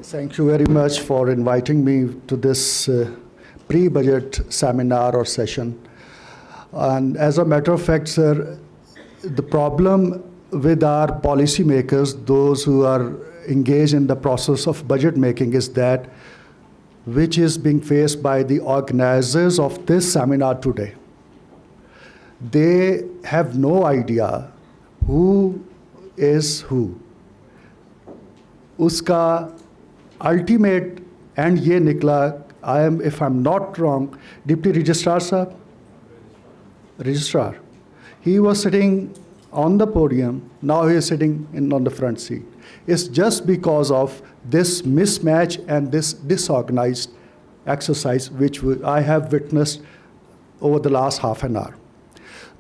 Thank you very much for inviting me to this pre-budget seminar or session. And as a matter of fact, sir, the problem with our policymakers, those who are engaged in the process of budget making, is that which is being faced by the organizers of this seminar today. They have no idea who is who. Uska ultimate end ye nikla, if I'm not wrong, Deputy Registrar Sahab? Registrar. He was sitting on the podium, now he is sitting on the front seat. It's just because of this mismatch and this disorganized exercise which I have witnessed over the last half an hour.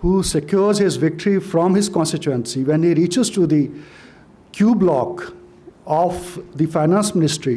who secures his victory from his constituency, when he reaches to the Q block of the finance ministry,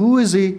who is he,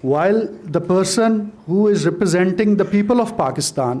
While the person who is representing the people of Pakistan,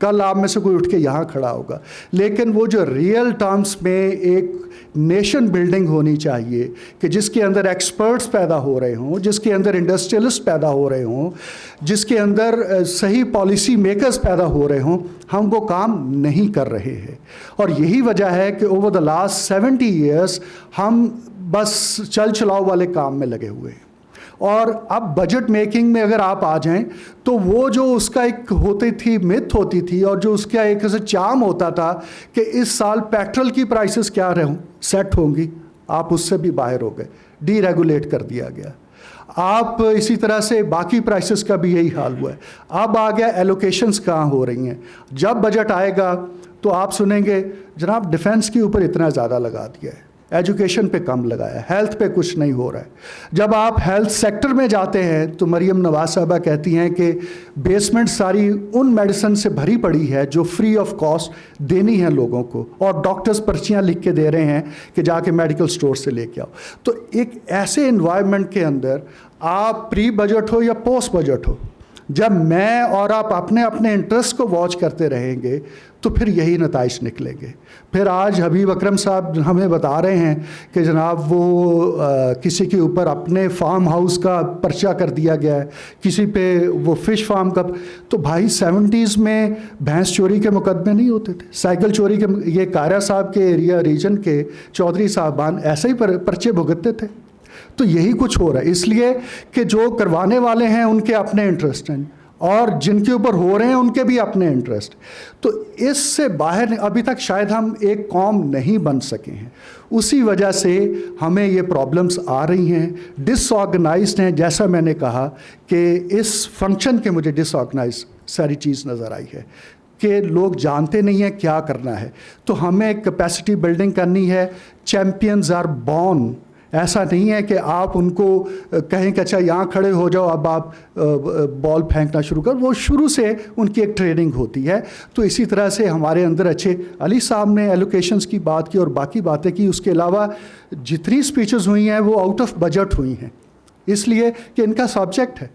کل آپ میں سے کوئی اٹھ کے یہاں کھڑا ہوگا. لیکن وہ جو ریئل ٹرمز میں ایک نیشن بلڈنگ ہونی چاہیے کہ جس کے اندر ایکسپرٹس پیدا ہو رہے ہوں, جس کے اندر انڈسٹریلسٹ پیدا ہو رہے ہوں, جس کے اندر صحیح پالیسی میکرز پیدا ہو رہے ہوں, ہم وہ کام نہیں کر رہے ہیں. اور یہی وجہ ہے کہ اوور دا لاسٹ 70 ایئرس ہم بس چل چلاؤ والے کام میں لگے ہوئے ہیں. اور اب بجٹ میکنگ میں اگر آپ آ جائیں تو وہ جو اس کا ایک ہوتی تھی متھ ہوتی تھی اور جو اس کا ایک ایسا چام ہوتا تھا کہ اس سال پیٹرول کی پرائسز کیا سیٹ ہوں گی, آپ اس سے بھی باہر ہو گئے, ڈی ریگولیٹ کر دیا گیا. آپ اسی طرح سے باقی پرائسز کا بھی یہی حال ہوا ہے. اب آ گیا ایلوکیشنز کہاں ہو رہی ہیں. جب بجٹ آئے گا تو آپ سنیں گے جناب ڈیفنس کے اوپر اتنا زیادہ لگا دیا ہے, ایجوکیشن پہ کم لگایا, ہیلتھ پہ کچھ نہیں ہو رہا ہے. جب آپ ہیلتھ سیکٹر میں جاتے ہیں تو مریم نواز صاحبہ کہتی ہیں کہ بیسمنٹ ساری ان میڈیسن سے بھری پڑی ہے جو فری آف کاسٹ دینی ہے لوگوں کو, اور ڈاکٹرز پرچیاں لکھ کے دے رہے ہیں کہ جا کے میڈیکل سٹور سے لے کے آؤ. تو ایک ایسے انوائرمنٹ کے اندر آپ پری بجٹ ہو یا پوسٹ بجٹ ہو, جب میں اور آپ اپنے اپنے انٹرسٹ کو واچ کرتے رہیں گے تو پھر یہی نتائج نکلیں گے. پھر آج حبیب اکرم صاحب ہمیں بتا رہے ہیں کہ جناب وہ کسی کے اوپر اپنے فارم ہاؤس کا پرچہ کر دیا گیا ہے, کسی پہ وہ فش فارم کا. تو بھائی 70s میں بھینس چوری کے مقدمے نہیں ہوتے تھے, سائیکل چوری کے, یہ کائرہ صاحب کے ایریا ریجن کے چودھری صاحبان ایسے ہی پرچے بھگتتے تھے. تو یہی کچھ ہو رہا ہے, اس لیے کہ جو کروانے والے ہیں ان کے اپنے انٹرسٹ ہیں اور جن کے اوپر ہو رہے ہیں ان کے بھی اپنے انٹرسٹ. تو اس سے باہر ابھی تک شاید ہم ایک قوم نہیں بن سکے ہیں. اسی وجہ سے ہمیں یہ پرابلمس آ رہی ہیں, ڈس آرگنائزڈ ہیں. جیسا میں نے کہا کہ اس فنکشن کے مجھے ڈس آرگنائز ساری چیز نظر آئی ہے کہ لوگ جانتے نہیں ہیں کیا کرنا ہے. تو ہمیں کیپیسٹی بلڈنگ کرنی ہے. Champions are born. ایسا نہیں ہے کہ آپ ان کو کہیں کہ اچھا یہاں کھڑے ہو جاؤ اب آپ بال پھینکنا شروع کر. وہ شروع سے ان کی ایک ٹریننگ ہوتی ہے. تو اسی طرح سے ہمارے اندر اچھے علی صاحب نے ایلوکیشنز کی بات کی اور باقی باتیں کی. اس کے علاوہ جتنی سپیچز ہوئی ہیں وہ آؤٹ آف بجٹ ہوئی ہیں, اس لیے کہ ان کا سبجیکٹ ہے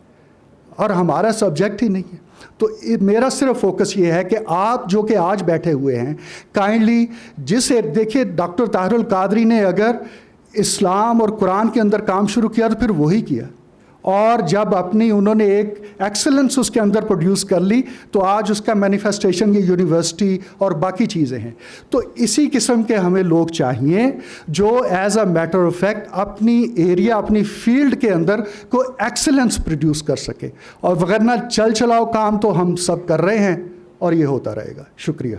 اور ہمارا سبجیکٹ ہی نہیں ہے. تو میرا صرف فوکس یہ ہے کہ آپ جو کہ آج بیٹھے ہوئے ہیں کائنڈلی جسے دیکھیے, ڈاکٹر طاہر القادری نے اگر اسلام اور قرآن کے اندر کام شروع کیا تو پھر وہی کیا, اور جب اپنی انہوں نے ایک ایکسلنس اس کے اندر پروڈیوس کر لی تو آج اس کا مینیفیسٹیشن یہ یونیورسٹی اور باقی چیزیں ہیں. تو اسی قسم کے ہمیں لوگ چاہیے جو as a matter of fact اپنی ایریا اپنی فیلڈ کے اندر کو ایکسلنس پروڈیوس کر سکے. اور وغیرہ چل چلاؤ کام تو ہم سب کر رہے ہیں اور یہ ہوتا رہے گا. شکریہ.